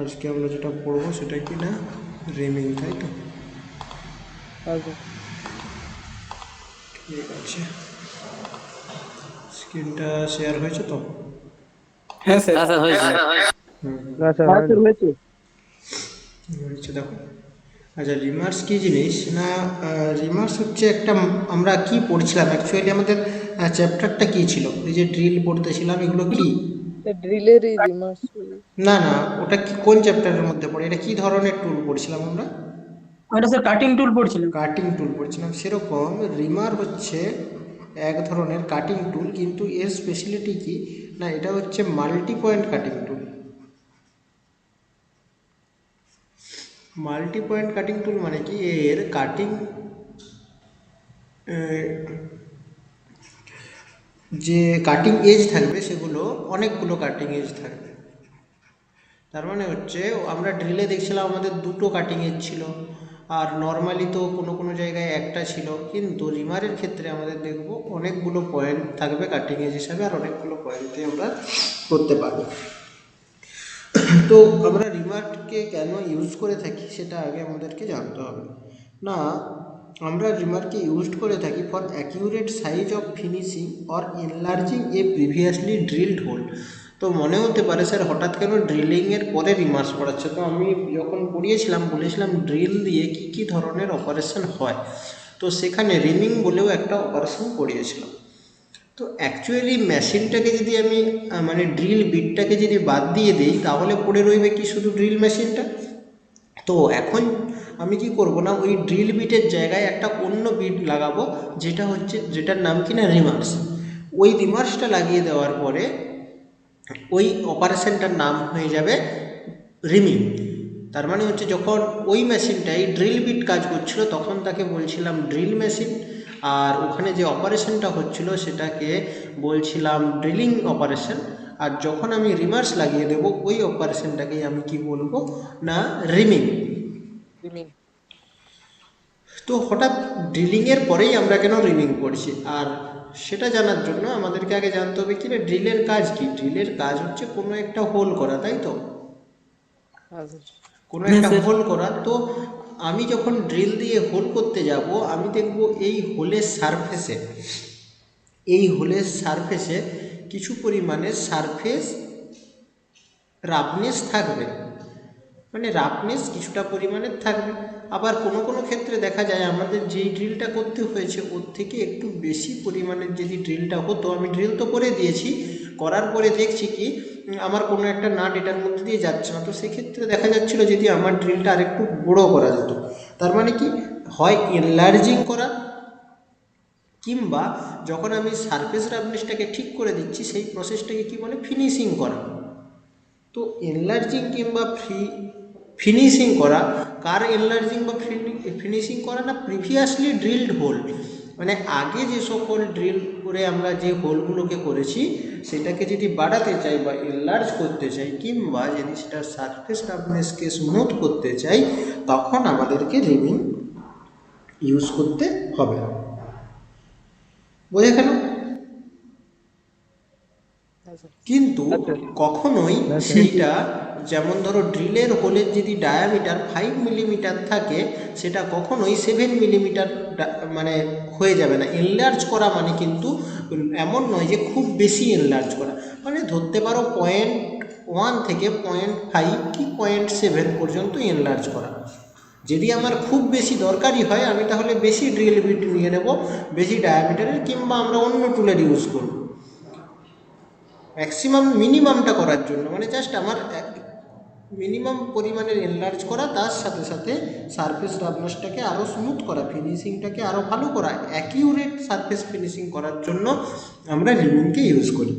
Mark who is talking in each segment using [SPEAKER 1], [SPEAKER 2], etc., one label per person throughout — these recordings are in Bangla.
[SPEAKER 1] আজকে আমরা যেটা পড়বো সেটা কি না রিমিং, তাই তো?
[SPEAKER 2] একদম।
[SPEAKER 1] ঠিক আছে, স্ক্রিনটা শেয়ার হয়েছে তো?
[SPEAKER 2] হ্যাঁ স্যার।
[SPEAKER 1] হুম,
[SPEAKER 2] হ্যাঁ স্যার হয়েছে।
[SPEAKER 1] হয়েছে, দেখো। আচ্ছা, রিমার্স কি জিনিস না, রিমার্স হচ্ছে একটা, আমরা কি পড়ছিলাম অ্যাকচুয়ালি, আমাদের চ্যাপ্টারটা কি ছিল? এই যে ড্রিল পড়তেছিলাম, এগুলো কি?
[SPEAKER 2] ড্রিলেরই রিমার্স।
[SPEAKER 1] না না, ওটা কি কোন চ্যাপ্টারের মধ্যে পড়ে? এটা কি ধরনের টুল পড়ছিলাম আমরা?
[SPEAKER 3] ওটা স্যার কাটিং টুল পড়ছিলাম।
[SPEAKER 1] কাটিং টুল পড়ছিলাম। সেরকম রিমার হচ্ছে এক ধরনের কাটিং টুল, কিন্তু এর স্পেশালিটি কি না, এটা হচ্ছে মাল্টি পয়েন্ট কাটিং টুল। মাল্টি পয়েন্ট কাটিং টুল মানে কি, এর কাটিং যে কাটিং এজ থাকবে সেগুলো অনেকগুলো কাটিং এজ থাকবে। তার মানে হচ্ছে আমরা ড্রিলে দেখছিলাম আমাদের দুটো কাটিং এজ ছিল, আর নর্মালি তো কোনো কোনো জায়গায় একটা ছিল, কিন্তু রিমারের ক্ষেত্রে আমাদের দেখব অনেকগুলো পয়েন্ট থাকবে কাটিং এজ হিসাবে, আর অনেকগুলো পয়েন্টে আমরা করতে পারবো। তো আমরা রিমারকে কেন ইউজ করে থাকি সেটা আগে আমাদেরকে জানতে হবে। না, আমরা রিমারকে ইউজ করে থাকি for accurate size of finishing or enlarging a previously drilled hole. তো মনে হতে পারে স্যার হঠাৎ কেন ড্রিলিংয়ের পরে রিমার্স পড়াচ্ছে? তো আমি যখন পড়িয়েছিলাম বলেছিলাম ড্রিল দিয়ে কী কী ধরনের অপারেশন হয়, তো সেখানে রিমিং বলেও একটা অপারেশন পড়িয়েছিলাম। তো অ্যাকচুয়ালি মেশিনটাকে যদি আমি মানে ড্রিল বিটটাকে যদি বাদ দিয়ে দিই, তাহলে পড়ে রইবে কি শুধু ড্রিল মেশিনটা। তো এখন আমি কি করব না, ওই ড্রিল বিটের জায়গায় একটা অন্য বিট লাগাবো, যেটা হচ্ছে, যেটার নাম কি না রিমার্স। ওই রিমার্সটা লাগিয়ে দেওয়ার পরে ওই অপারেশনটার নাম হয়ে যাবে রিমিং। তার মানে হচ্ছে যখন ওই মেশিনটাই ড্রিল বিট কাজ করছিল তখন তাকে বলছিলাম ড্রিল মেশিন, আর ওখানে যে অপারেশনটা হচ্ছিল সেটাকে বলছিলাম ড্রিলিং অপারেশন। আর যখন আমি রিমার্স লাগিয়ে দেব ওই অপারেশনটাকেই আমি কি বলবো না রিমিং।
[SPEAKER 2] রিমিং।
[SPEAKER 1] তো হঠাৎ ড্রিলিংয়ের পরেই আমরা কেন রিমিং করছি, আর সেটা জানার জন্য আমাদেরকে আগে জানতে হবে কি না ড্রিলের কাজ কি। ড্রিলের কাজ হচ্ছে কোনো একটা হোল করা, তাই তো?
[SPEAKER 2] হ্যাঁ স্যার।
[SPEAKER 1] কোনো
[SPEAKER 3] হ্যাঁ
[SPEAKER 1] একটা
[SPEAKER 3] স্যার।
[SPEAKER 1] হোল করা। তো আমি যখন ড্রিল দিয়ে হোল করতে যাব, আমি দেখব এই হোলের সারফেসে, এই হোলের সারফেসে কিছু পরিমাণে সারফেস রাফনেস থাকবে, মানে রাফনেস কিছুটা পরিমাণের থাকবে। আবার কোনো কোনো ক্ষেত্রে দেখা যায় আমাদের যেই ড্রিলটা করতে হয়েছে ওর থেকে একটু বেশি পরিমাণের যদি ড্রিলটা হতো, আমি ড্রিল তো করে দিয়েছি, করার পরে দেখছি কি আমার কোনো একটা নাট এটার মধ্যে দিয়ে যাচ্ছে না, তো সেক্ষেত্রে দেখা যাচ্ছিলো যদি আমার ড্রিলটা আরেকটু বড় করা যেত। তার মানে কি, হয় এনলার্জিং করা, কিংবা যখন আমি সারফেস রাফনেসটাকে ঠিক করে দিচ্ছি সেই প্রসেসটাকে কি বলে ফিনিশিং করা। তো এনলার্জিং কিংবা ফিনিশিং করা, কার এনলার্জিং বা ফিনিশিং করা না প্রিভিয়াসলি ড্রিলড হোল, মানে আগে যে সকল ড্রিল করে আমরা যে হোলগুলোকে করেছি সেটাকে যদি বাড়াতে চাই বা এনলার্জ করতে চাই, কিংবা যদি সেটার সারফেস রাফনেসকে স্মুথ করতে চাই, তখন আমাদেরকে রিমিং ইউজ করতে হবে। বোঝা গেল?
[SPEAKER 2] হ্যাঁ স্যার।
[SPEAKER 1] কিন্তু
[SPEAKER 2] আচ্ছা।
[SPEAKER 1] কখনোই
[SPEAKER 2] হ্যাঁ স্যার।
[SPEAKER 1] সেইটা, যেমন ধরো ড্রিলের হোলের যদি ডায়ামিটার 5 মিলিমিটার থাকে, সেটা কখনোই 7 মিলিমিটার মানে হয়ে যাবে না। এনলার্জ করা মানে কিন্তু এমন নয় যে খুব বেশি এনলার্জ করা, মানে ধরতে পারো 0.1 থেকে 0.5 কি 0.7 পর্যন্ত এনলার্জ করা। যদি আমার খুব বেশি দরকারি হয় আমি তাহলে বেশি ড্রিল বিট নিয়ে নেব, বেশি ডায়ামিটারের, কিংবা আমরা অন্য টুলের ইউজ করব। ম্যাক্সিমাম মিনিমামটা করার জন্য, মানে জাস্ট আমার মিনিমাম পরিমাণের এনলার্জ করা, তার সাথে সাথে সারফেস রাফনেসটাকে আরও স্মুথ করা, ফিনিশিংটাকে আরও ভালো করা, অ্যাকিউরেট সারফেস ফিনিশিং করার জন্য আমরা রিমিংকে ইউজ করি।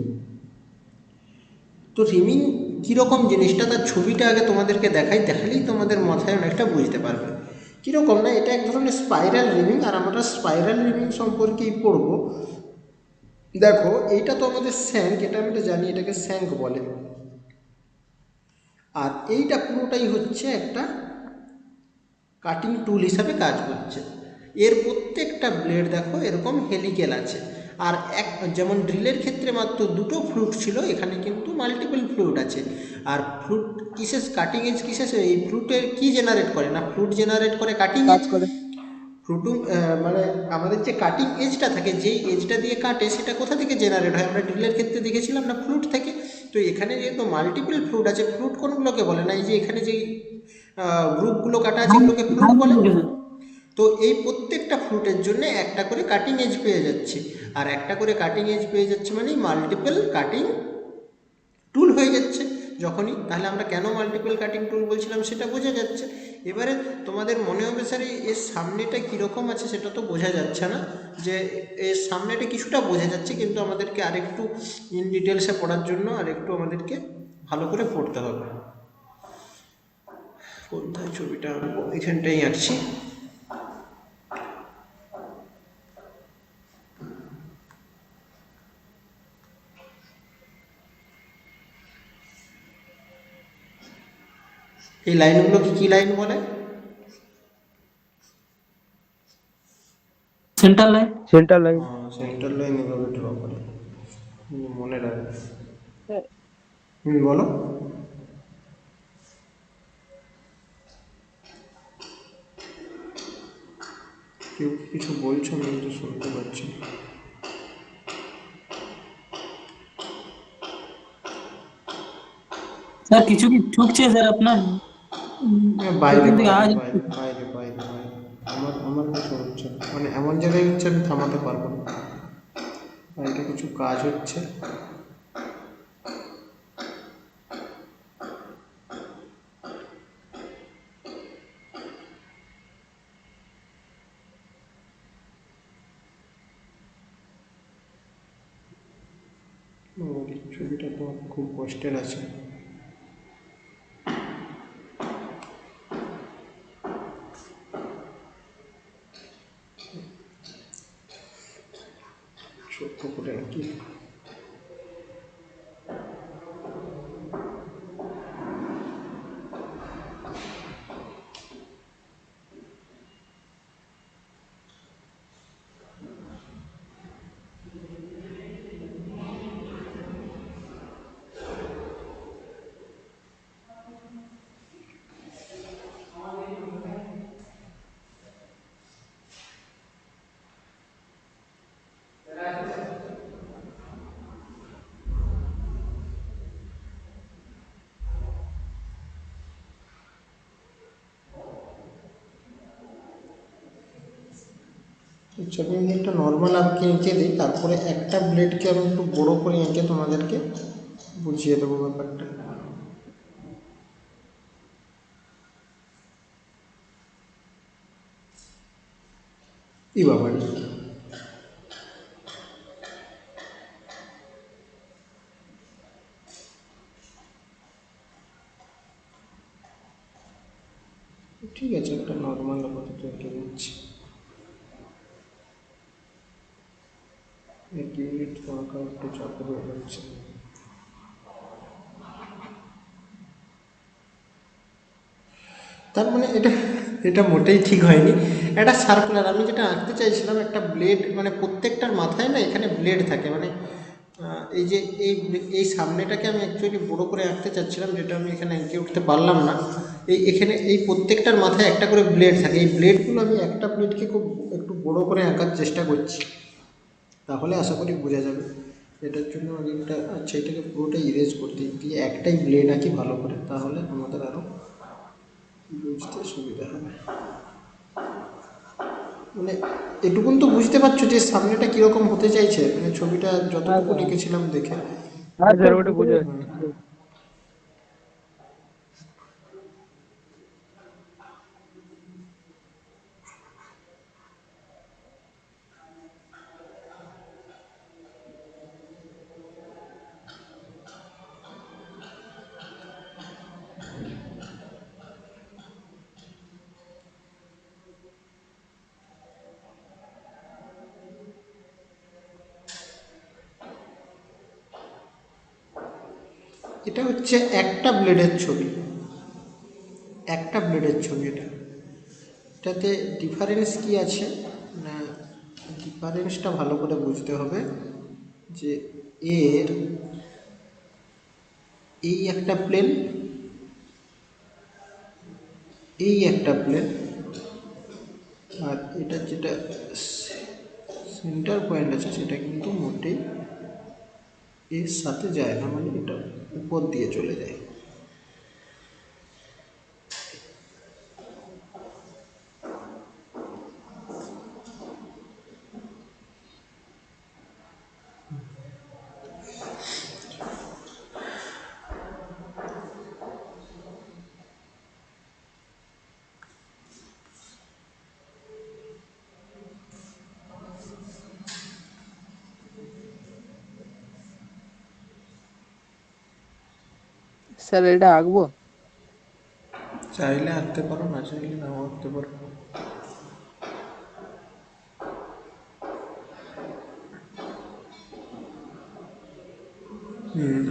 [SPEAKER 1] তো রিমিং কীরকম জিনিসটা তার ছবিটা আগে তোমাদেরকে দেখালেই তোমাদের মাথায় অনেকটা বুঝতে পারবে কীরকম। না, এটা এক ধরনের স্পাইরাল রিমিং, আর আমরা স্পাইরাল রিমিং সম্পর্কেই পড়বো। দেখো এইটা তো আমাদের স্যাঙ্ক, এটা আমি জানি এটাকে স্যাঙ্ক বলে, আর এইটা পুরোটাই হচ্ছে একটা কাটিং টুল হিসাবে কাজ করছে। এর প্রত্যেকটা ব্লেড দেখো এরকম হেলিক্যাল আছে, আর যেমন ড্রিলের ক্ষেত্রে মাত্র দুটো ফ্লুট ছিল, এখানে কিন্তু মাল্টিপল ফ্লুট আছে। আর ফ্লুট কিসের কাটিং এজ কিসের, এই ফ্লুটের কি জেনারেট করে না, ফ্লুট জেনারেট করে কাটিং
[SPEAKER 2] কাজ
[SPEAKER 1] এজ।
[SPEAKER 2] করে।
[SPEAKER 1] ফ্লুটু মানে আমাদের যে কাটিং এজটা থাকে, যেই এজটা দিয়ে কাটে, সেটা কোথা থেকে জেনারেট হয়, আমরা ড্রিলের ক্ষেত্রে দেখেছিলাম না, ফ্লুট থেকে। তো এখানে যেহেতু মাল্টিপল ফ্লুট আছে, ফ্লুট কোনগুলোকে বলে না, এই যে এখানে যেই গ্রুপগুলো কাটা আছে এগুলোকে ফ্লুট বলে। তো এই প্রত্যেকটা ফ্লুটের জন্য একটা করে কাটিং এজ পেয়ে যাচ্ছে, আর একটা করে কাটিং এজ পেয়ে যাচ্ছে মানেই মাল্টিপল কাটিং টুল হয়ে যাচ্ছে যখনই। তাহলে আমরা কেন মাল্টিপল কাটিং টুল বলছিলাম সেটা বোঝা যাচ্ছে। এবারে তোমাদের মনে হবে স্যার এর সামনেটা কীরকম আছে সেটা তো বোঝা যাচ্ছে না, যে এর সামনেটা কিছুটা বোঝা যাচ্ছে, কিন্তু আমাদেরকে আরেকটু ইন ডিটেলসে পড়ার জন্য আরেকটু আমাদেরকে ভালো করে পড়তে হবে। কোথায় ছবিটা আঁকবো, এখানটাই আঁকছি। এই লাইনগুলোকে কি লাইন বলে?
[SPEAKER 3] Centre line.
[SPEAKER 2] Centre line.
[SPEAKER 1] Centre line এভাবে ড্র করে, মনে রাখবে।
[SPEAKER 2] হ্যাঁ,
[SPEAKER 1] বলো। কেউ কিছু বলছো, আমি কিন্তু শুনতে পাচ্ছি না।
[SPEAKER 3] স্যার কিছু কি ঠুকছে স্যার আপনার?
[SPEAKER 1] বাইরে
[SPEAKER 3] ওইখান থেকে
[SPEAKER 1] বাইরে
[SPEAKER 3] আওয়াজ
[SPEAKER 1] বাইরে বাইরে বাইরে বাইরে আমার আমার কিছু হচ্ছে না, মানে এমন জায়গায় হচ্ছে আমি থামাতে পারবো না, বাইরে কিছু কাজ হচ্ছে। এই ছবিটা তো খুব কষ্টের আছে। ছোট্ট করে নাকি? ছবি আমি একটা নর্মাল আঁকে এঁকে দিই, তারপরে একটা ব্লেডকে আমি একটু বড় করে এঁকে তোমাদেরকে বুঝিয়ে দেবো ব্যাপারটা। এই বাবা, ঠিক আছে, একটা নর্মাল আপাতত এঁকে দিচ্ছি। 1 মিনিট তো আঁকা একটু চাপ হয়ে যাচ্ছে। তার মানে এটা এটা মোটেই ঠিক হয়নি। একটা সার্কুলার আমি যেটা আঁকতে চাইছিলাম, একটা ব্লেড, মানে প্রত্যেকটার মাথায় না এখানে ব্লেড থাকে, মানে এই যে এই সামনেটাকে আমি অ্যাকচুয়ালি বড়ো করে আঁকতে চাচ্ছিলাম, যেটা আমি এখানে এঁকে উঠতে পারলাম না। এখানে এই প্রত্যেকটার মাথায় একটা করে ব্লেড থাকে, এই ব্লেডগুলো আমি একটা ব্লেডকে খুব একটু বড়ো করে আঁকার চেষ্টা করছি, তাহলে আশা করি বোঝা যাবে। এটার জন্য আমি এটা, আচ্ছা এটাকে পুরোটা ইরেজ করতে দিয়ে একটাই ব্লেড আঁকি ভালো করে, তাহলে আমাদের আরও বুঝতে সুবিধা হবে। মানে এটুকুন তো বুঝতে পারছো যে সামনেটা কীরকম হতে চাইছে, মানে ছবিটা যতটুকু এঁকেছিলাম দেখে।
[SPEAKER 2] হ্যাঁ স্যার, ওটা বোঝা যাচ্ছে।
[SPEAKER 1] এটা হচ্ছে একটা ব্লেডের ছবি, একটা ব্লেডের ছবি। এটাতে ডিফারেন্স কি আছে না, ডিফারেন্সটা ভালো করে বুঝতে হবে যে এর এই একটা প্লেন, এই একটা প্লেন, আর এটা যেটা সেন্টার পয়েন্ট আছে সেটা কিন্তু মোটেই এর সাথে যায় না, মানে এটা উপর দিয়ে চলে যায়।
[SPEAKER 2] স্যার এটা আঁকবো?
[SPEAKER 1] চাইলে আঁকতে পারো, না চাইলে নাও আঁকতে পারো।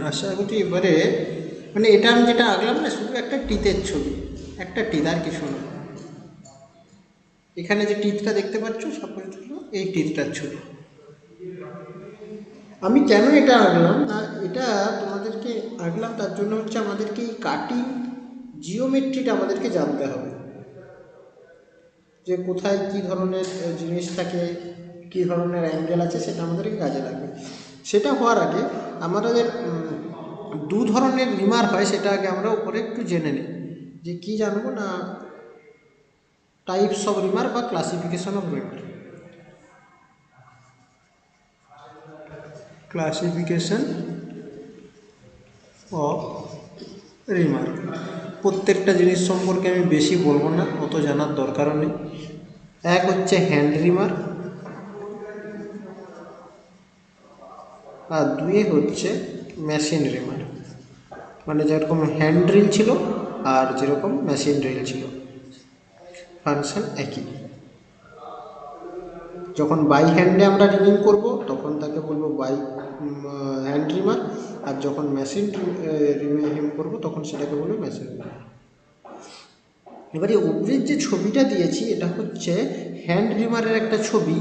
[SPEAKER 1] আশা করি এবারে, মানে এটা আমি যেটা আঁকলাম না শুধু একটা টিতের ছবি, একটা টিত, আর কিছু না। এখানে যে টিতটা দেখতে পাচ্ছ সাপোজ হলো এই টিতটার ছবি। আমি কেন এটা আঁকলাম না, এটা তোমাদেরকে আঁকলাম তার জন্য হচ্ছে আমাদেরকে এই কাটিং জিওমেট্রিটা আমাদেরকে জানতে হবে, যে কোথায় কী ধরনের জিনিস থাকে, কী ধরনের অ্যাঙ্গেল আছে, সেটা আমাদেরকে কাজে লাগবে। সেটা হওয়ার আগে আমাদের দু ধরনের রিমার হয়, সেটা আগে আমরা উপরে একটু জেনে নিই। যে কী জানবো না, টাইপস অফ রিমার বা classification of reamer. Classification of reamer. প্রত্যেকটা জিনিস সম্পর্কে আমি বেশি বলবো না, অত জানার দরকারও নেই। এক হচ্ছে হ্যান্ড রিমার, আর দুয়ে হচ্ছে মেশিন রিমার। মানে যেরকম হ্যান্ড ড্রিল ছিল আর যেরকম মেশিন ড্রিল ছিল, ফাংশন একই। যখন বাই হ্যান্ডে আমরা রিমিং করব তখন তাকে বলবো বাই হ্যান্ড রিমার, আর যখন মেশিন রিমিং করব তখন সেটাকে বলবো মেশিন রিমার। এবারে উপরের যে ছবিটা দিয়েছি এটা হচ্ছে হ্যান্ড রিমারের একটা ছবি।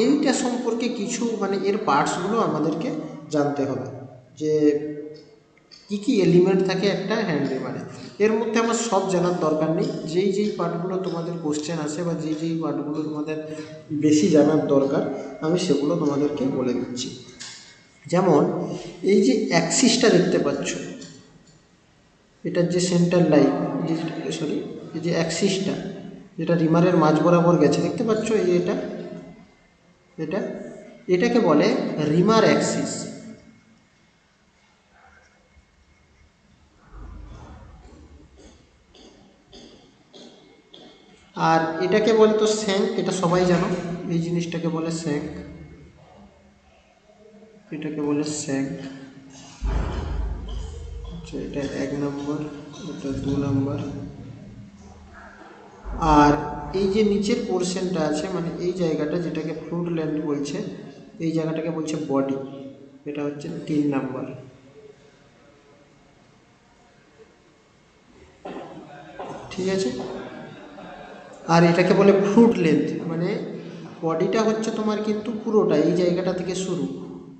[SPEAKER 1] এইটা সম্পর্কে কিছু মানে এর পার্টসগুলো আমাদেরকে জানতে হবে, যে কী কী এলিমেন্ট থাকে একটা হ্যান্ড রিমারে। এর মধ্যে আমার সব জানার দরকার নেই, যেই যেই পার্টগুলো তোমাদের কোশ্চেন আসে বা যেই যেই পার্টগুলো তোমাদের বেশি জানার দরকার আমি সেগুলো তোমাদেরকে বলে দিচ্ছি। যেমন এই যে অ্যাক্সিসটা দেখতে পাচ্ছ, এটার যে সেন্টার লাইন, যে সরি এই যে অ্যাক্সিসটা যেটা রিমারের মাঝ বরাবর গেছে দেখতে পাচ্ছ, এই এটা এটা এটাকে বলে রিমার অ্যাক্সিস। আর এটাকে বলে তো স্যাঙ্ক, এটা সবাই জানো, এই জিনিসটাকে বলে স্যাঙ্ক, এটাকে বলে স্যাঙ্ক। আচ্ছা, এটা 1 নম্বর, এটা 2 নম্বর। আর এই যে নিচের পোর্শনটা আছে মানে এই জায়গাটা যেটাকে ফ্লুইড লেন্থ বলছে, এই জায়গাটাকে বলছে বডি, এটা হচ্ছে 3 নাম্বার। ঠিক আছে, আর এটাকে বলে ফ্লুইড লেন্থ, মানে বডিটা হচ্ছে তোমার কিন্তু পুরোটা এই জায়গাটা থেকে শুরু,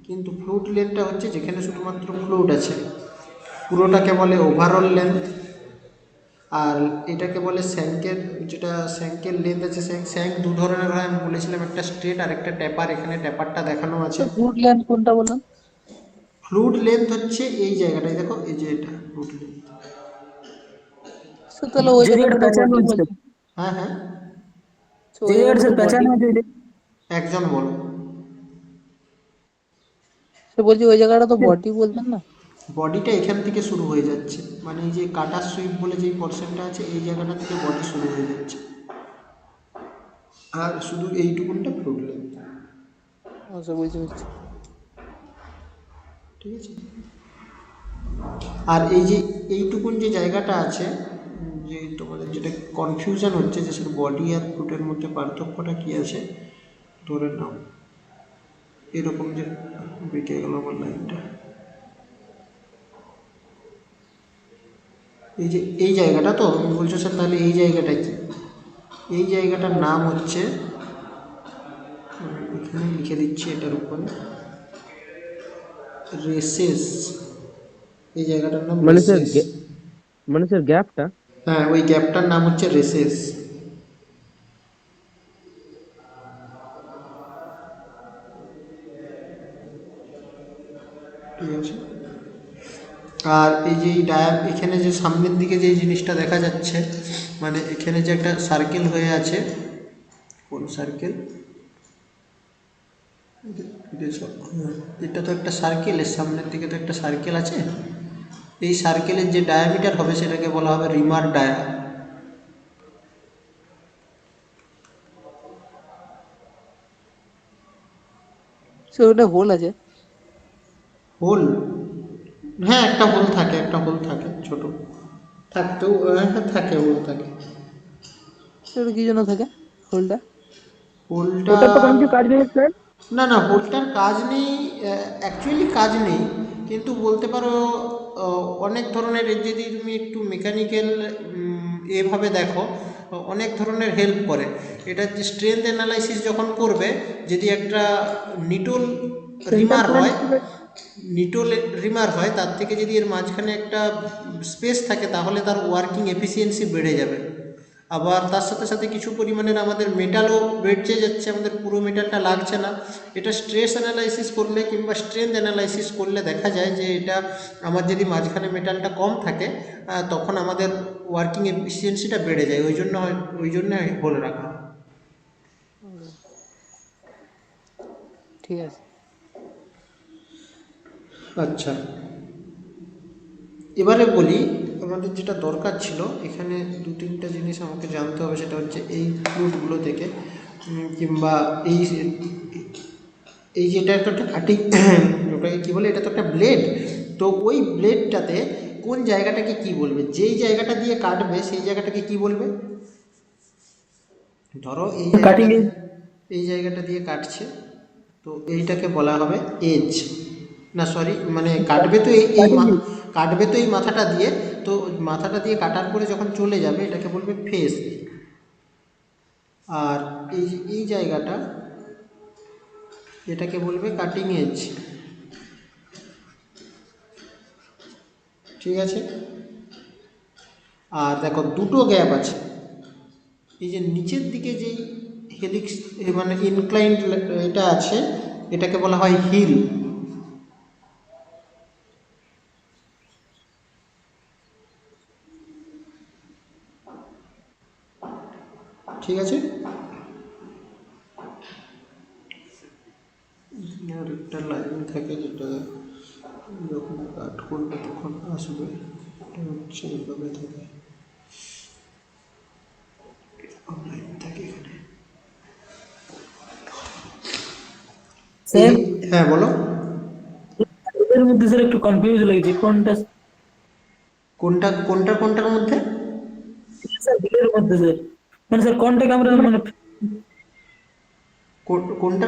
[SPEAKER 1] কিন্তু ফ্লুইড লেন্থটা হচ্ছে যেখানে শুধুমাত্র ফ্লুইড আছে, পুরোটাকে বলে ওভারঅল লেন্থ। আর এটাকে বলে স্যাঙ্কের, যেটা স্যাঙ্কের লেন্থ আছে, স্যাঙ্ক দু ধরনের হয় আমি বলেছিলাম, একটা স্ট্রেট আর একটা ট্যাপার। এখানে ট্যাপারটা দেখানো আছে।
[SPEAKER 2] ফুড ল্যান্ড কোনটা বললাম?
[SPEAKER 1] ফ্লুইড লেন্থ হচ্ছে এই জায়গাটায়, দেখো এই যে এটা ফ্লুইড লেন্থ।
[SPEAKER 2] স্যার তাহলে ওই
[SPEAKER 3] যে
[SPEAKER 2] জায়গাটা
[SPEAKER 3] জায়গাটা
[SPEAKER 2] তো
[SPEAKER 3] পেঁচানো
[SPEAKER 2] বডি
[SPEAKER 3] হয়েছে,
[SPEAKER 2] বলছেন।
[SPEAKER 1] হ্যাঁ হ্যাঁ,
[SPEAKER 2] স্যার
[SPEAKER 3] যে
[SPEAKER 2] ওই
[SPEAKER 3] জায়গাটা
[SPEAKER 2] জায়গাটা তো
[SPEAKER 3] স্যার
[SPEAKER 2] বডি,
[SPEAKER 3] পেঁচানো হয়েছে ওইটা।
[SPEAKER 1] একজন বলো।
[SPEAKER 2] সে বলছি ওই জায়গাটা তো বডি বলতেন না?
[SPEAKER 1] বডিটা এখান থেকে শুরু হয়ে যাচ্ছে, মানে এই যে কাটার সুইপ বলে যেই পোর্শনটা আছে এই জায়গাটা থেকে বডি শুরু হয়ে যাচ্ছে, আর শুধু এইটুকুনটা ফ্লুইড লেন্থ।
[SPEAKER 2] ও স্যার বুঝতে পারছি।
[SPEAKER 1] ঠিক আছে, আর এই যে এইটুকুন যে জায়গাটা আছে, যে তোমাদের যেটা কনফিউশন হচ্ছে যে শুধু বডি আর ফ্লুইডের মধ্যে পার্থক্যটা কী আছে, ধরে নাও এরকম যে বেঁকে গেল আমার লাইনটা, এই যে এই জায়গাটা, তো তুমি বলছো স্যার তাহলে এই জায়গাটা কি, এই জায়গাটার নাম হচ্ছে লিখে দিচ্ছি এটার উপরে, রেসেস, এই জায়গাটার নাম
[SPEAKER 4] মানে স্যার
[SPEAKER 1] রেসেস।
[SPEAKER 4] মানে স্যার গ্যাপটা।
[SPEAKER 1] হ্যাঁ, ওই গ্যাপটার নাম হচ্ছে রেসেস। ঠিক আছে। আর এই যে এখানে যে সামনের দিকে যে জিনিসটা দেখা যাচ্ছে, মানে এখানে যে একটা সার্কেল হয়ে আছে, কোন সার্কেল, এটা তো একটা সার্কেল, এর সামনের দিকে তো একটা সার্কেল আছে। এই সার্কেলের যে ডায়ামিটার হবে সেটাকে বলা হবে রিমার ডায়া।
[SPEAKER 2] সে ওটা হোল আছে।
[SPEAKER 1] হোল, হ্যাঁ একটা হোল থাকে, একটা হোল থাকে ছোট, থাকতেও হ্যাঁ থাকে, হোল থাকে।
[SPEAKER 2] সে ওটা কি জন্য থাকে হোলটা?
[SPEAKER 1] হোলটা,
[SPEAKER 4] ওটার তো কোনো কিছু কাজ নেই স্যার।
[SPEAKER 1] না না হোলটার কাজ নেই, অ্যাকচুয়ালি কাজ নেই, কিন্তু বলতে পারো অনেক ধরনের, এর যদি তুমি একটু মেকানিক্যাল এভাবে দেখো, অনেক ধরনের হেল্প করে। এটা যে স্ট্রেংথ অ্যানালাইসিস যখন করবে, যদি একটা নিটোল
[SPEAKER 4] সেন্টার
[SPEAKER 1] রিমার
[SPEAKER 4] পয়েন্ট।
[SPEAKER 1] হয়, নিটোল রিমার হয়, তার থেকে যদি এর মাঝখানে একটা স্পেস থাকে তাহলে তার ওয়ার্কিং এফিসিয়েন্সি বেড়ে যাবে। আবার তার সাথে সাথে কিছু পরিমাণের আমাদের মেটালও বেড়ে যাচ্ছে, আমাদের পুরো মেটালটা লাগছে না। এটা স্ট্রেস অ্যানালাইসিস করলে কিংবা স্ট্রেংথ অ্যানালাইসিস করলে দেখা যায় যে এটা আমার যদি মাঝখানে মেটালটা কম থাকে, তখন আমাদের ওয়ার্কিং এফিসিয়েন্সিটা বেড়ে যায়, ওই জন্য বলে রাখা।
[SPEAKER 2] ঠিক আছে।
[SPEAKER 1] আচ্ছা, এবারে বলি আমাদের যেটা দরকার ছিল, এখানে দু তিনটা জিনিস আমাকে জানতে হবে। সেটা হচ্ছে এই ফ্লুটগুলো থেকে কিংবা এই যে এটা একটা কাটিং, ওটাকে কী বলে, এটা তো একটা ব্লেড। তো ওই ব্লেডটাতে কোন জায়গাটাকে কি বলবে, যেই জায়গাটা দিয়ে কাটবে সেই জায়গাটাকে কি বলবে? ধরো এই
[SPEAKER 3] কাটিং
[SPEAKER 1] জায়গাটা,
[SPEAKER 3] এজ।
[SPEAKER 1] এই জায়গাটা দিয়ে কাটছে, তো এইটাকে বলা হবে এজ। না সরি, মানে কাটবে তো কাটবে তো এই মাথাটা দিয়ে, তো মাথাটা দিয়ে কাটার পরে যখন চলে যাবে এটাকে বলবে ফেস। আর এই জায়গাটা, এটাকে বলবে কাটিং এজ। ঠিক আছে। আর দেখো দুটো গ্যাপ আছে, এই যে নিচের দিকে যেই হেলিক্স মানে ইনক্লাইন্ড এটা আছে, এটাকে বলা হয় হিল। ঠিক আছে। আর একটা লাইন থাকে যেটা যখন কাট করবে তখন আসবে, এটা হচ্ছে এইভাবে থাকে, লাইন থাকে এখানে।
[SPEAKER 3] স্যার
[SPEAKER 1] হ্যাঁ বলো।
[SPEAKER 3] এদের মধ্যে স্যার একটু কনফিউজ লাগছে কোনটা।
[SPEAKER 1] কোনটার মধ্যে?
[SPEAKER 3] স্যার হিলের মধ্যে স্যার, মানে স্যার কোনটাকে আমরা মানে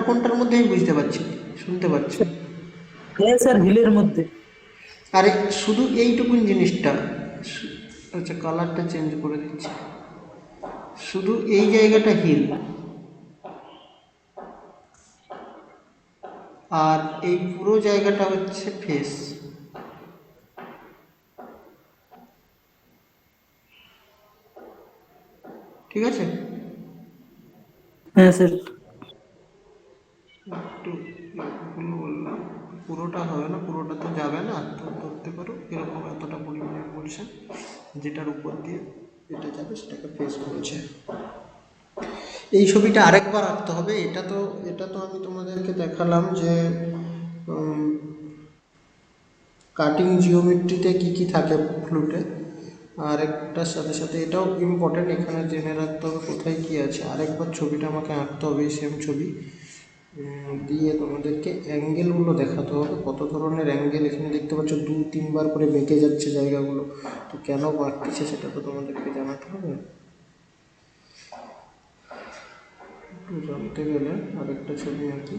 [SPEAKER 1] কোনটার মধ্যে আমি বুঝতে পারছি না, শুনতে পাচ্ছি না।
[SPEAKER 3] হ্যাঁ স্যার হিলের মধ্যে।
[SPEAKER 1] আরে শুধু এইটুকুন জিনিসটা, আচ্ছা কালারটা চেঞ্জ করে দিচ্ছি, শুধু এই জায়গাটা হিল, আর এই পুরো জায়গাটা হচ্ছে ফেস। ঠিক আছে।
[SPEAKER 3] হ্যাঁ স্যার।
[SPEAKER 1] একটু ভুল বললাম, পুরোটা হবে না, পুরোটা তো যাবে না, তো ধরতে পারো এরকম এতটা পরিমাণে বলছে, যেটার উপর দিয়ে এটা যাবে সেটাকে ফেস বলছে। এই ছবিটা আরেকবার আঁকতে হবে। এটা তো আমি তোমাদেরকে দেখালাম যে কাটিং জিওমেট্রিতে কি কি থাকে ফ্লুটে, আর একটার সাথে সাথে এটাও ইম্পর্টেন্ট, এখানে জেনে রাখতে হবে কোথায় কি আছে। আরেকবার ছবিটা আমাকে আঁকতে হবে, সেম ছবি দিয়ে তোমাদেরকে অ্যাঙ্গেলগুলো দেখাতে হবে, কত ধরনের অ্যাঙ্গেল এখানে দেখতে পাচ্ছ, দু তিনবার করে বেঁকে যাচ্ছে জায়গাগুলো, তো কেন বাঁকছে সেটা তো তোমাদেরকে জানাতে হবে। একটু জানতে গেলে আরেকটা ছবি আঁকি।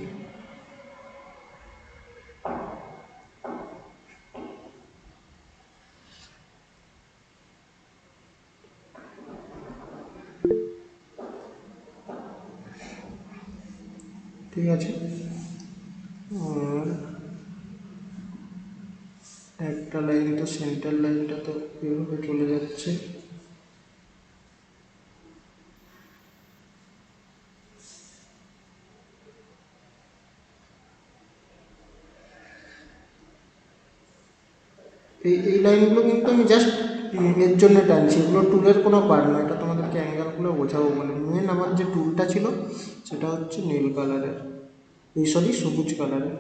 [SPEAKER 1] ঠিক আছে। লাইন, তো সেন্টার লাইনটা তো এভাবে চলে যাচ্ছে। এই লাইনগুলো কিন্তু আমি জাস্ট এর জন্য টানছি, এগুলো টুলের কোনো পার্ট না, এটা তোমাদেরকে অ্যাঙ্গেলগুলো বোঝাবো বলে। মেন আমার যে টুলটা ছিল সেটা হচ্ছে নীল কালারের, এই সরি সবুজ কালারের।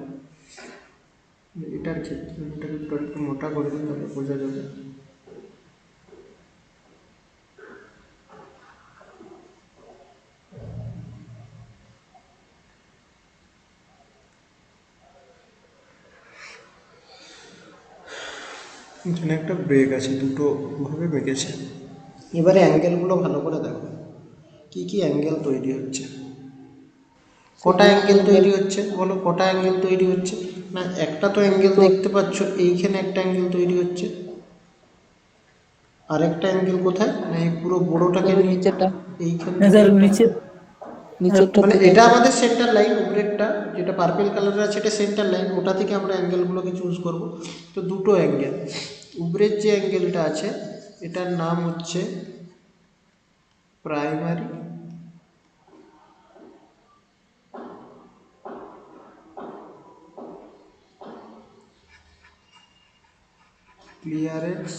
[SPEAKER 1] এটার ক্ষেত্রে এটাকে একটু মোটা করে দিই, তাহলে বোঝা যাবে। এখানে একটা ব্রেক আছে, দুটো ভাবে বেঁকেছে। এবারে অ্যাঙ্গেলগুলো ভালো করে দেখো, কি কি অ্যাঙ্গেল তৈরি হচ্ছে। কটা অ্যাঙ্গেল তৈরি হচ্ছে বলো, কটা অ্যাঙ্গেল তৈরি হচ্ছে? না, একটা তো অ্যাঙ্গেল দেখতে পাচ্ছ, এইখানে একটা অ্যাঙ্গেল তৈরি হচ্ছে। আর একটা অ্যাঙ্গেল কোথায়? না এই পুরো বড়োটাকে
[SPEAKER 2] স্যার
[SPEAKER 1] নিয়ে
[SPEAKER 2] নিচেরটা,
[SPEAKER 1] এইখান
[SPEAKER 3] হ্যাঁ
[SPEAKER 1] থেকে
[SPEAKER 3] স্যার
[SPEAKER 1] একটা,
[SPEAKER 3] নিচে
[SPEAKER 2] নিচেরটা
[SPEAKER 1] মানে
[SPEAKER 2] থেকে
[SPEAKER 1] এটা
[SPEAKER 2] একটা।
[SPEAKER 1] আমাদের সেন্টার লাইন, উপরেরটা যেটা পার্পেল কালারের আছে এটা সেন্টার লাইন, ওটা থেকে আমরা অ্যাঙ্গেলগুলোকে চুজ করব। তো দুটো অ্যাঙ্গেল, উপরের যে অ্যাঙ্গেলটা আছে এটার নাম হচ্ছে প্রাইমারি ক্লিয়ারেন্স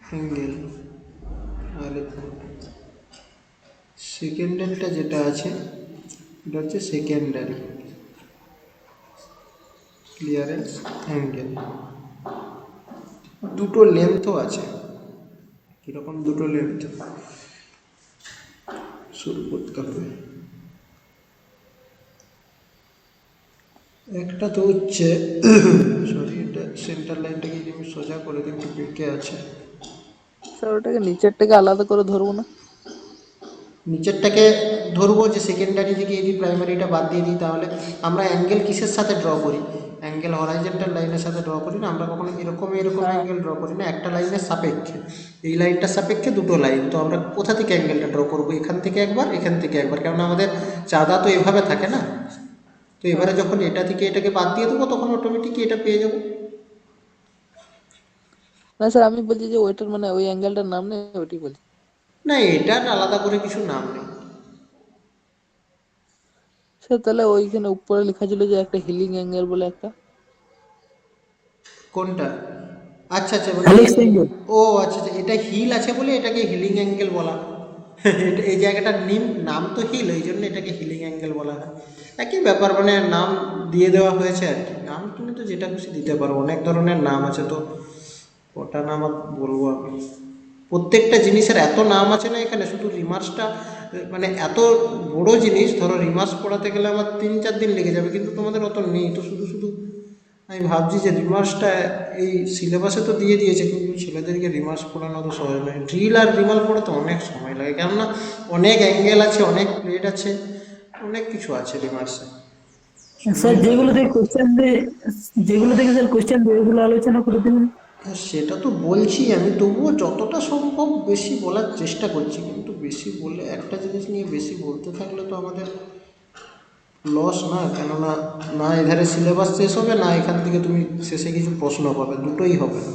[SPEAKER 1] অ্যাঙ্গেল। আর সেকেন্ডারিটা যেটা আছে এটা হচ্ছে সেকেন্ডারি ক্লিয়ারেন্স অ্যাঙ্গেল। দুটো লেন্থও আছে, কীরকম দুটো লেন্থ শুরু করতে হবে। একটা তো হচ্ছে সরি, এটা সেন্টার লাইনটাকে যদি আমি সোজা করে দিই একটু বেঁকে আছে।
[SPEAKER 2] স্যার ওটাকে নিচেরটাকে আলাদা করে ধরবো না?
[SPEAKER 1] নিচেরটাকে ধরবো, যে সেকেন্ডারি থেকে যদি প্রাইমারিটা বাদ দিয়ে দিই, তাহলে আমরা অ্যাঙ্গেল কিসের সাথে ড্র করি? অ্যাঙ্গেল হরাইজন্টাল লাইনের সাথে ড্র করি না, আমরা কখনো এরকম
[SPEAKER 2] হ্যাঁ,
[SPEAKER 1] অ্যাঙ্গেল ড্র করি না, একটা লাইনের সাপেক্ষে। এই লাইনটার সাপেক্ষে দুটো লাইন, তো আমরা কোথা থেকে অ্যাঙ্গেলটা ড্র করবো? এখান থেকে একবার, এখান থেকে একবার, কেননা আমাদের চাঁদা তো এভাবে থাকে না। তো এবারে
[SPEAKER 2] হ্যাঁ।
[SPEAKER 1] যখন এটা থেকে এটাকে বাদ দিয়ে দেবো তখন অটোমেটিক এটা পেয়ে যাবো।
[SPEAKER 2] না স্যার, আমি বলছি যে ওইটার মানে ওই অ্যাঙ্গেলটার নাম নেই, ওইটাই বলছি।
[SPEAKER 1] না, এটার আলাদা করে কিছু নাম নেই।
[SPEAKER 2] স্যার তাহলে ওইখানে উপরে লেখা ছিল যে একটা হিলিং অ্যাঙ্গেল বলে একটা।
[SPEAKER 1] কোনটা? আচ্ছা আচ্ছা, মানে
[SPEAKER 3] হ্যালিক্স অ্যাঙ্গেল।
[SPEAKER 1] ও আচ্ছা আচ্ছা, এটা হিল আছে বলে এটাকে হিলিং অ্যাঙ্গেল বলা হয়। এটা এই জায়গাটার নাম তো হিল, ওই জন্য এটাকে হিলিং অ্যাঙ্গেল বলা হয়। একই ব্যাপার, মানে নাম দিয়ে দেওয়া হয়েছে আর কি। নাম তুমি তো যেটা খুশি দিতে পারো, অনেক ধরনের নাম আছে, তো কটা নাম আর বলবো আমি। প্রত্যেকটা জিনিসের এত নাম আছে না এখানে, শুধু রিমার্সটা মানে এত বড় জিনিস, ধরো রিমার্স পড়াতে গেলে আমার 3-4 দিন লেগে যাবে, কিন্তু তোমাদের অত নেই, তো শুধু শুধু আমি ভাবছি যে রিমার্সটা এই সিলেবাসে তো দিয়ে দিয়েছে, কিন্তু ছেলেদেরকে রিমার্স পড়ানো তো সহজ নয়। ড্রিল আর রিমাল পড়াতে অনেক সময় লাগে, কেননা অনেক অ্যাঙ্গেল আছে, অনেক প্লেট আছে, অনেক কিছু আছে রিমার্সে,
[SPEAKER 3] স্যার
[SPEAKER 1] সময় লাগে।
[SPEAKER 3] যেগুলো থেকে স্যার কোশ্চেন দেয় ওগুলো আলোচনা করে দিন।
[SPEAKER 1] হ্যাঁ, সেটা তো বলছি আমি, তবুও যতটা সম্ভব বেশি বলার চেষ্টা করছি, কিন্তু বেশি বলে একটা জিনিস নিয়ে বেশি বলতে থাকলে তো আমাদের লস না, কেননা না এধারে সিলেবাস শেষ হবে, না এখান থেকে তুমি শেষে কিছু প্রশ্ন পাবে, দুটোই হবে না।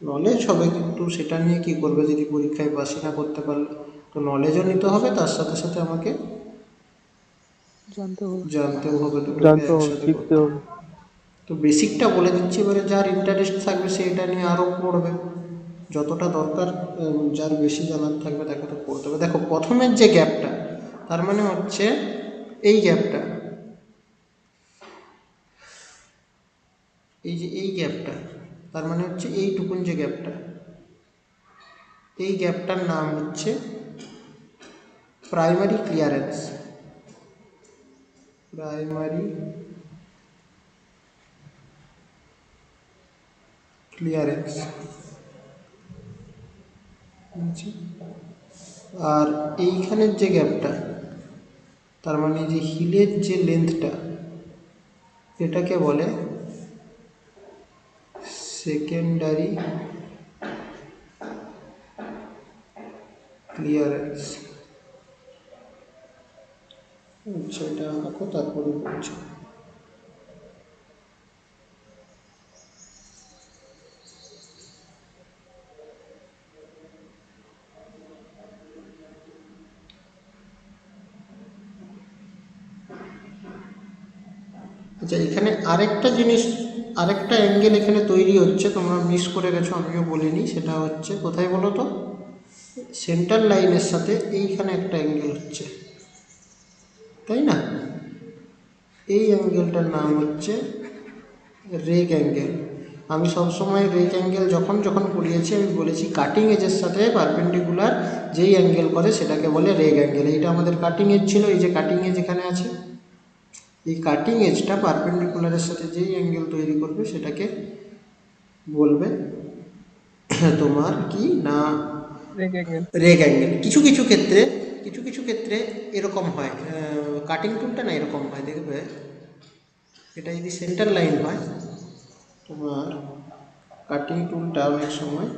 [SPEAKER 1] নলেজ হবে, কিন্তু সেটা নিয়ে কি করবে যদি পরীক্ষায় পাসই না করতে পারলে? তো নলেজও নিতে হবে, তার সাথে সাথে আমাকে
[SPEAKER 2] জানতে হবে।
[SPEAKER 1] জানতেও হবে, দুটোকে
[SPEAKER 4] জানতে হবে,
[SPEAKER 1] একসাথে
[SPEAKER 4] শিখতে
[SPEAKER 1] করতে
[SPEAKER 4] হবে।
[SPEAKER 1] হবে। তো বেসিকটা বলে দিচ্ছি, এবারে যার ইন্টারেস্ট থাকবে সে এটা নিয়ে আরও পড়বে, যতটা দরকার। যার বেশি জানার থাকবে তাকে তো পড়তে হবে। দেখো প্রথমের যে গ্যাপটা, তার মানে হচ্ছে এই গ্যাপটা, এই যে এই গ্যাপটা, তার মানে হচ্ছে এইটুকুন যে গ্যাপটা, এই গ্যাপটার নাম হচ্ছে প্রাইমারি ক্লিয়ারেন্স। Primary clearance. আর এইখানের যে গ্যাপটা, তার মানে যে হিলের যে লেন্থটা, এটাকে বলে সেকেন্ডারি ক্লিয়ারেন্স। আচ্ছা, এটা আঁকো তারপরে বলছি। আচ্ছা, এখানে আরেকটা জিনিস, আরেকটা অ্যাঙ্গেল এখানে তৈরি হচ্ছে, তোমরা মিস করে গেছো, আমিও বলিনি। সেটা হচ্ছে কোথায় বলো তো, সেন্টার লাইনের সাথে এইখানে একটা অ্যাঙ্গেল হচ্ছে, তাই না? এই অ্যাঙ্গেলটার নাম হচ্ছে রেগ অ্যাঙ্গেল। আমি সবসময় রেগ অ্যাঙ্গেল যখন যখন পড়িয়েছি আমি বলেছি কাটিং এজের সাথে পারপেন্ডিকুলার যেই অ্যাঙ্গেল করে সেটাকে বলে রেগ অ্যাঙ্গেল। এইটা আমাদের কাটিং এজ ছিল, এই যে কাটিং এজ এখানে আছে, এই কাটিং এজটা পারপেন্ডিকুলারের সাথে যেই অ্যাঙ্গেল তৈরি করবে সেটাকে বলবে তোমার কি না রেগ অ্যাঙ্গেল। কিছু কিছু ক্ষেত্রে, কিছু কিছু ক্ষেত্রে এরকম হয়, কাটিং টুলটা না এরকম হয়, দেখবে এটা যদি সেন্টার লাইন হয়, তোমার কাটিং টুলটা অনেক সময়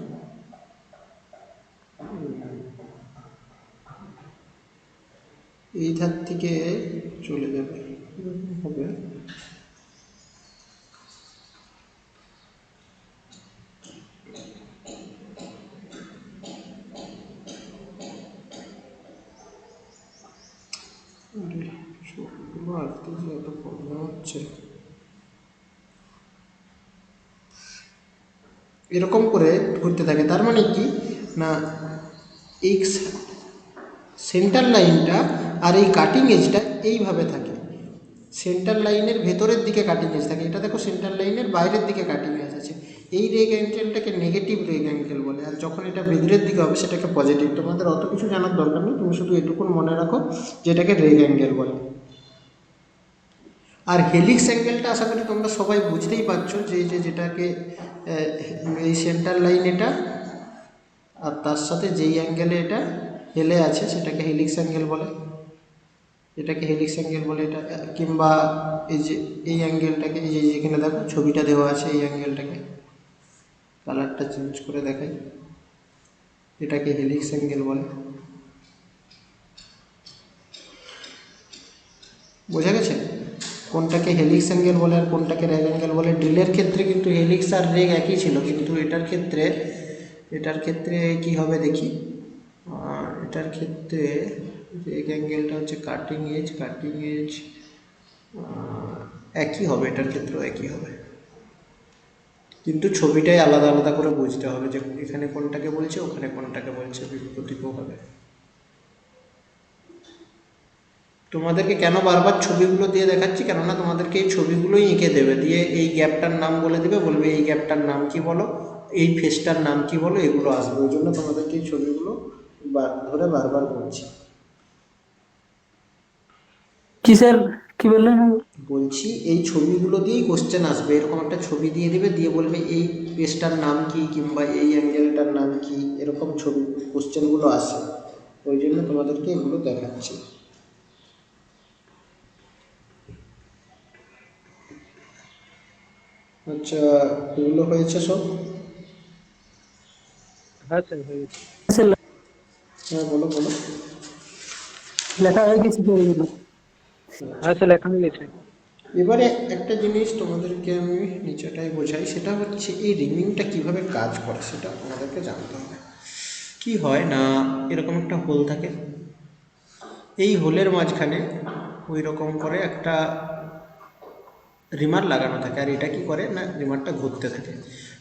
[SPEAKER 1] এই ধার থেকে চলে যাবে, এরকম হবে। আরে, সবগুলো আঁকতেছি, এত প্রবলেম হচ্ছে। এরকম করে ঘুরতে থাকে, তার মানে কি না এই সেন্টার লাইনটা আর এই কাটিং এজটা এইভাবে থাকে। সেন্টার লাইনের ভেতরের দিকে কাটিং এজ থাকে, এটা দেখো সেন্টার লাইনের বাইরের দিকে কাটিং এজ আছে। এই রেগ অ্যাঙ্গেলটাকে নেগেটিভ রেগ অ্যাঙ্গেল বলে, আর যখন এটা ভেতরের দিকে হবে সেটাকে পজিটিভ। তোমাদের অত কিছু জানার দরকার নেই, তুমি শুধু এটুকুন মনে রাখো যে এটাকে রেগ অ্যাঙ্গেল বলে। আর হেলিক্স অ্যাঙ্গেলটা আশা করি তোমরা সবাই বুঝতেই পারছো, যে এই যে যেটাকে এই সেন্টার লাইন এটা, আর তার সাথে যেই অ্যাঙ্গেলে এটা হেলে আছে সেটাকে হেলিক্স অ্যাঙ্গেল বলে, এটাকে হেলিক্স অ্যাঙ্গেল বলে। এটা কিংবা এই যে এই অ্যাঙ্গেলটাকে, এই যে যেখানে দেখো ছবিটা দেওয়া আছে, এই অ্যাঙ্গেলটাকে কালারটা চেঞ্জ করে দেখাই, এটাকে হেলিক্স অ্যাঙ্গেল বলে। বোঝা গেছে কোনটাকে হেলিক্স অ্যাঙ্গেল বলে আর কোনটাকে রেগ অ্যাঙ্গেল বলে? ড্রিলের ক্ষেত্রে কিন্তু হেলিক্স আর রেগ একই ছিল, কিন্তু এটার ক্ষেত্রে কি হবে দেখি। এটার ক্ষেত্রে রেগ অ্যাঙ্গেলটা হচ্ছে কাটিং এজ, কাটিং এজ একই হবে, এটার ক্ষেত্রেও একই হবে, কিন্তু ছবিটাই আলাদা আলাদা করে বুঝতে হবে যে এখানে কোনটাকে বলছে ওখানে কোনটাকে বলছে, বিপরীত হবে। তোমাদেরকে কেন বারবার ছবিগুলো দিয়ে দেখাচ্ছি, কেননা তোমাদেরকে এই ছবিগুলোই এঁকে দেবে, দিয়ে এই গ্যাপটার নাম বলে দেবে, বলবে এই গ্যাপটার নাম কি বলো, এই ফেসটার নাম কি বলো, এগুলো আসবে। ওই জন্য তোমাদেরকে এই ছবিগুলো ধরে বারবার বলছি।
[SPEAKER 3] কি স্যার, কি বললেন?
[SPEAKER 1] বলছি এই ছবিগুলো দিয়েই কোশ্চেন আসবে, এরকম একটা ছবি দিয়ে দেবে, দিয়ে বলবে এই পেজটার নাম কি কিংবা এই অ্যাঙ্গেলটার নাম কি, এরকম ছবি কোশ্চেনগুলো আসে। ওই জন্য তোমাদেরকে এগুলো দেখাচ্ছি। আচ্ছা, এগুলো হয়েছে সব?
[SPEAKER 4] হ্যাঁ স্যার হয়ে গেছে।
[SPEAKER 3] স্যার
[SPEAKER 1] হ্যাঁ বলো বলো।
[SPEAKER 3] লেখা হয়ে গেছে স্যার এগুলো।
[SPEAKER 4] হ্যাঁ স্যার লেখা হয়ে গেছে।
[SPEAKER 1] এবারে একটা জিনিস তোমাদেরকে আমি নিচেটাই বোঝাই, সেটা হচ্ছে এই রিমিংটা কিভাবে কাজ করে সেটা আমাদেরকে জানতে হবে। কি হয় না, এরকম একটা হোল থাকে, এই হোলের মাঝখানে ওই রকম করে একটা রিমার লাগানো থাকে, আর এটা কি করে না রিমারটা ঘুরতে থাকে।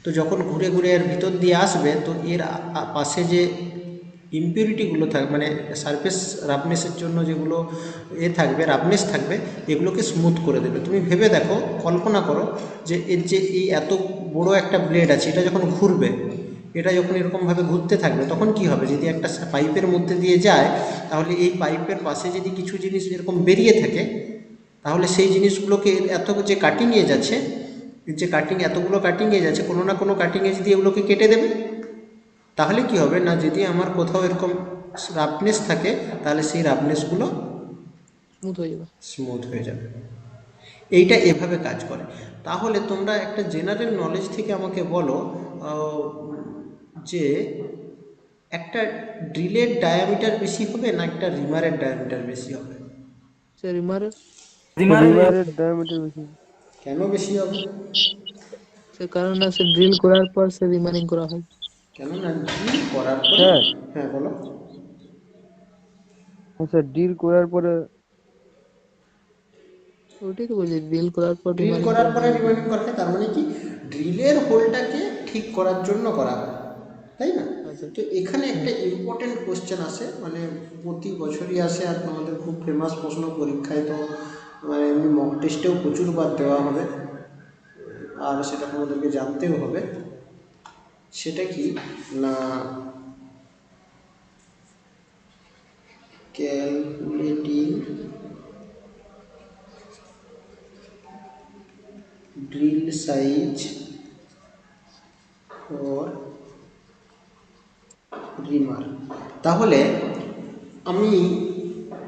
[SPEAKER 1] তো যখন ঘুরে ঘুরে এর ভিতর দিয়ে আসবে, তো এর পাশে যে ইমপিউরিটিগুলো থাকবে, মানে সারফেস রাফনেসের জন্য যেগুলো থাকবে, রাফনেস থাকবে, এগুলোকে স্মুথ করে দেবে। তুমি ভেবে দেখো, কল্পনা করো যে এর যে এই এত বড় একটা ব্লেড আছে, এটা যখন ঘুরবে, এটা যখন এরকমভাবে ঘুরতে থাকবে, তখন কি হবে, যদি একটা পাইপের মধ্যে দিয়ে যায়, তাহলে এই পাইপের পাশে যদি কিছু জিনিস এরকম বেরিয়ে থাকে, তাহলে সেই জিনিসগুলোকে এত যে কাটিং এজ আছে, যে এতগুলো কাটিং এজ আছে, কোনো না কোনো কাটিং এজ দিয়ে এগুলোকে কেটে দেবে। তাহলে কি হবে না, যদি আমার কোথাও এরকম রাফনেস থাকে, তাহলে সেই রাফনেসগুলো
[SPEAKER 2] স্মুথ হয়ে যাবে।
[SPEAKER 1] স্মুথ হয়ে যাবে। এইটা এভাবে কাজ করে। তাহলে তোমরা একটা জেনারেল নলেজ থেকে আমাকে বলো যে একটা ড্রিলের ডায়ামিটার বেশি হবে না একটা রিমারের ডায়ামিটার বেশি হবে?
[SPEAKER 2] সে রিমার,
[SPEAKER 4] রিমারের ডায়ামিটার বেশি।
[SPEAKER 1] কেন বেশি হবে?
[SPEAKER 2] সে কারণ না সে ড্রিল করার পর সে রিমারিং করা হয়।
[SPEAKER 1] কেননা ড্রিল করার পরে,
[SPEAKER 4] স্যার
[SPEAKER 1] হ্যাঁ বলো।
[SPEAKER 4] হ্যাঁ স্যার ডিল করার পরে
[SPEAKER 2] ওটাই তো বলছি, ড্রিল করার পর
[SPEAKER 1] ড্রিল
[SPEAKER 2] রিমারিং
[SPEAKER 1] করার পরে রিমাইন্ডিং করা হয়, তার মানে কি ড্রিলের হোলটাকে ঠিক করার জন্য করা হয়, তাই না?
[SPEAKER 2] আচ্ছা।
[SPEAKER 1] তো এখানে একটা ইম্পর্টেন্ট কোশ্চেন আসে, মানে প্রতি বছরই আসে, আর তোমাদের খুব ফেমাস প্রশ্ন পরীক্ষায়, তো মানে এমনি মক টেস্টেও প্রচুরবার দেওয়া হবে, আর সেটা তোমাদেরকে জানতেও হবে। সেটা কি না, ক্যালকুলেটিং ড্রিল সাইজ ফর রিমার। তাহলে আমি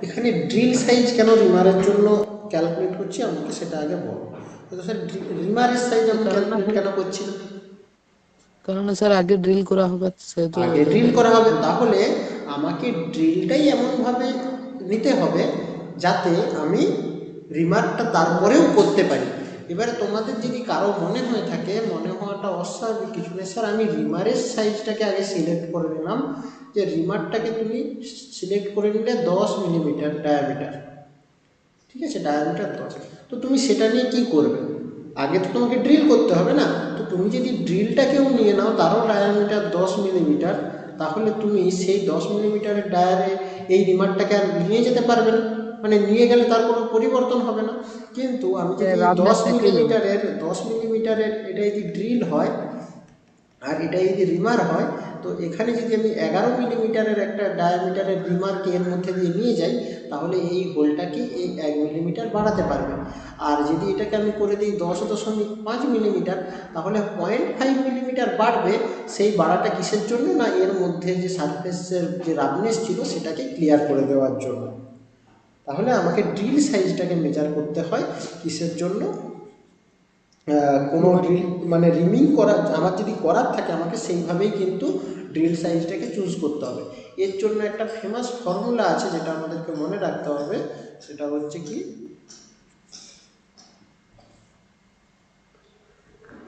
[SPEAKER 1] এখানে ড্রিল সাইজ কেন রিমারের জন্য ক্যালকুলেট করছি, আমাকে সেটা আগে বলো। তো স্যার রিমারের সাইজ আমি ক্যালকুলেট কেন করছি না?
[SPEAKER 2] কারণ স্যার আগে ড্রিল করা হবে, সেহেতু
[SPEAKER 1] আগে ড্রিল করা হবে, তাহলে আমাকে ড্রিলটাই এমনভাবে নিতে হবে যাতে আমি রিমার্কটা তারপরেও করতে পারি। এবারে তোমাদের যদি কারো মনে হয়ে থাকে, মনে হওয়াটা অস্বাভাবিক কিছু নেই, স্যার আমি রিমারের সাইজটাকে আগে সিলেক্ট করে নিলাম, যে রিমারটাকে তুমি সিলেক্ট করে নিলে 10 মিলিমিটার ডায়ামিটার, ঠিক আছে, ডায়ামিটার 10, তো তুমি সেটা নিয়ে কি করবে? আগে তো তোমাকে ড্রিল করতে হবে না, তো তুমি যদি ড্রিলটাকেও নিয়ে নাও, তারও ডায়ামিটার 10 মিলিমিটার, তাহলে তুমি সেই 10 মিলিমিটারের ডায়ারে এই রিমারটাকে আর নিয়ে যেতে পারবে না, মানে নিয়ে গেলে তার কোনো পরিবর্তন হবে না। কিন্তু আমি যদি
[SPEAKER 2] রাফনেস থেকে যাবে।
[SPEAKER 1] 10 মিলিমিটারের এটা যদি ড্রিল হয় আর এটা যদি রিমার হয়, তো এখানে যদি আমি 11 মিলিমিটারের একটা ডায়ামিটারের রিমারকে এর মধ্যে দিয়ে নিয়ে যাই, তাহলে এই হোলটাকে এই 1 মিলিমিটার বাড়াতে পারবে। আর যদি এটাকে আমি করে দিই 10.5 মিলিমিটার, তাহলে 0.5 মিলিমিটার বাড়বে। সেই বাড়াটা কিসের জন্য? না এর মধ্যে যে সারফেসের যে রাফনেস ছিল সেটাকে ক্লিয়ার করে দেওয়ার জন্য। তাহলে আমাকে ড্রিল সাইজটাকে মেজার করতে হয় কিসের জন্য? কোনো ড্রিল মানে রিমিং করা আমার যদি করার থাকে, আমাকে সেইভাবেই কিন্তু ড্রিল সাইজটাকে চুজ করতে হবে। এর জন্য একটা ফেমাস ফর্মুলা আছে যেটা আমাদেরকে মনে রাখতে হবে, সেটা হচ্ছে কি,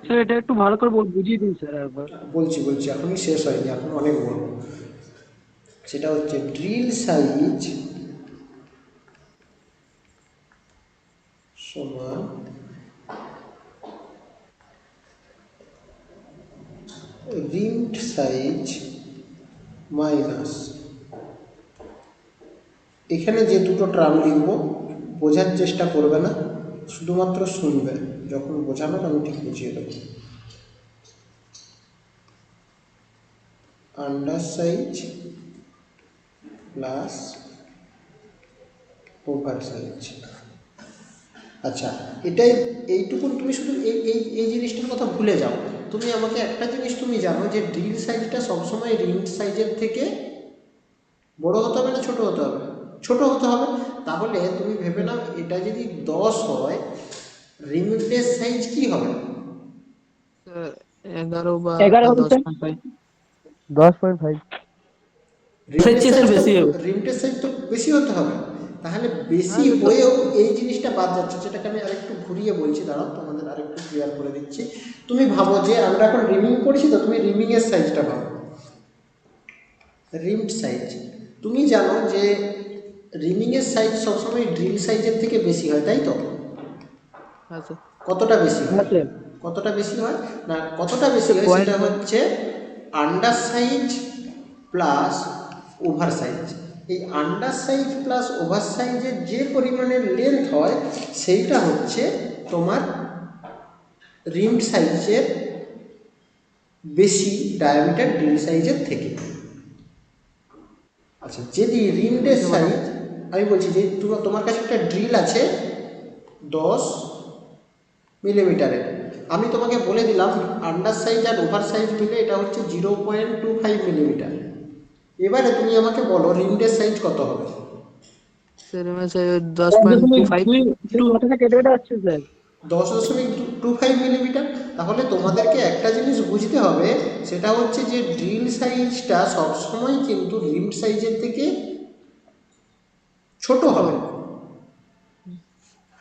[SPEAKER 4] স্যার এটা একটু ভালো করে বুঝিয়ে দিন স্যার একবার।
[SPEAKER 1] বলছি এখনই শেষ হয়নি, এখন অনেক বড়। সেটা হচ্ছে ড্রিল সাইজ সমান রিমড সাইজ মাইনাস, এখানে যে দুটো টার্ম লিখব বোঝার চেষ্টা করবে না, শুধুমাত্র শুনবে, যখন বোঝানোর আমি ঠিক বুঝিয়ে দেবো। Under size plus over size. আচ্ছা, এটাই এইটুকুন তুমি শুধু এই এই এই জিনিসটার কথা ভুলে যাও। তুমি আমাকে একটা জিনিস তুমি জানো যে ড্রিল সাইজটা সবসময় রিমড সাইজের থেকে বড় হতে হবে না ছোট হতে হবে? ছোট হতে হবে। তাহলে তুমি ভেবে নাও এটা যদি 10 হয়, রিমডের সাইজ কি হবে?
[SPEAKER 2] 11 বা
[SPEAKER 3] 11 হবে স্যার।
[SPEAKER 2] 10.5।
[SPEAKER 4] 10.5।
[SPEAKER 3] এর চেয়ে স্যার বেশি হবে।
[SPEAKER 1] রিমডের সাইজ তো বেশি হতে হবে। তাহলে বেশি
[SPEAKER 2] হ্যাঁ, তো
[SPEAKER 1] হয়েও এই জিনিসটা বাদ যাচ্ছে, যেটাকে আমি আরেকটু ঘুরিয়ে বলছি, দাঁড়াও তোমাদের আরেকটু ক্লিয়ার করে দিচ্ছি। তুমি ভাবো যে আমরা এখন রিমিং করেছি, তো তুমি রিমিংয়ের সাইজটা ভাবো, রিমড সাইজ। তুমি জানো যে রিমিংয়ের সাইজ সবসময় ড্রিল সাইজের থেকে বেশি হয়, তাই তো?
[SPEAKER 2] আচ্ছা।
[SPEAKER 1] কতটা বেশি হয়?
[SPEAKER 3] হ্যাঁ স্যার।
[SPEAKER 1] কতটা বেশি হয়? না কতটা বেশি হয়
[SPEAKER 2] Point
[SPEAKER 1] সেটা
[SPEAKER 2] one।
[SPEAKER 1] হচ্ছে under size plus over size. এই আন্ডার সাইজ প্লাস ওভার সাইজের যে পরিমাণের লেন্থ হয়, সেইটা হচ্ছে তোমার রিমড সাইজের বেশি ডায়ামিটার ড্রিল সাইজের থেকে। আচ্ছা, যদি রিমডের সাইজ, আমি বলছি যে তোমার কাছে একটা ড্রিল আছে 10 মিলিমিটারের, আমি তোমাকে বলে দিলাম আন্ডার সাইজ আর ওভার সাইজ মিলে এটা হচ্ছে 0.25 মিলিমিটার। এবারে তুমি আমাকে বলো রিমডের সাইজ কত হবে?
[SPEAKER 2] স্যার আমার স্যার 10.25।
[SPEAKER 3] 10.2 মাথাটা কেটে কেটে আসছে স্যার।
[SPEAKER 1] 10.25 মিলিমিটার। তাহলে তোমাদেরকে একটা জিনিস বুঝতে হবে, সেটা হচ্ছে যে ড্রিল সাইজটা সবসময় কিন্তু রিমড সাইজের থেকে ছোট হবে,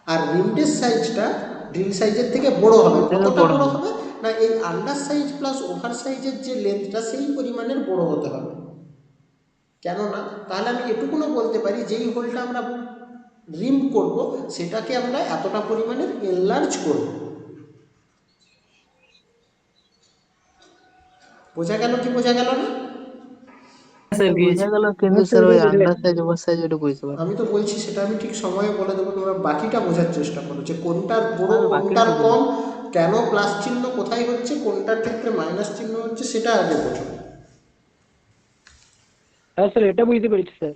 [SPEAKER 1] আর রিমডের সাইজটা ড্রিল সাইজের থেকে বড় হবে। কতটা বড় হবে? না এই আন্ডার সাইজ প্লাস ওভার সাইজের যে লেন্থটা সেই পরিমাণের বড় হতে হবে। কেননা তাহলে আমি এটুকুনও বলতে পারি, যেই হোলটা আমরা রিম করব সেটাকে আমরা এতটা পরিমাণের এনলার্জ করব। বোঝা গেল কি বোঝা গেল না?
[SPEAKER 3] স্যার
[SPEAKER 2] বোঝা
[SPEAKER 3] গিয়েছে।
[SPEAKER 2] গেল, কিন্তু স্যার ওই আন্ডার সাইজ ওভার সাইজ ওটা বুঝতে পারলাম।
[SPEAKER 1] আমি তো বলছি সেটা আমি ঠিক সময়ে বলে দেবো, তোমরা বাকিটা বোঝার চেষ্টা করো যে কোনটার বড়
[SPEAKER 2] আমি বাকিটা
[SPEAKER 1] কোনটার
[SPEAKER 2] বুঝে
[SPEAKER 1] কম,
[SPEAKER 2] গেছি।
[SPEAKER 1] কেন প্লাস চিহ্ন কোথায় হচ্ছে, কোনটার ক্ষেত্রে মাইনাস চিহ্ন হচ্ছে, সেটা আগে বোঝো।
[SPEAKER 4] হ্যাঁ স্যার এটা বুঝতে পেরেছি স্যার।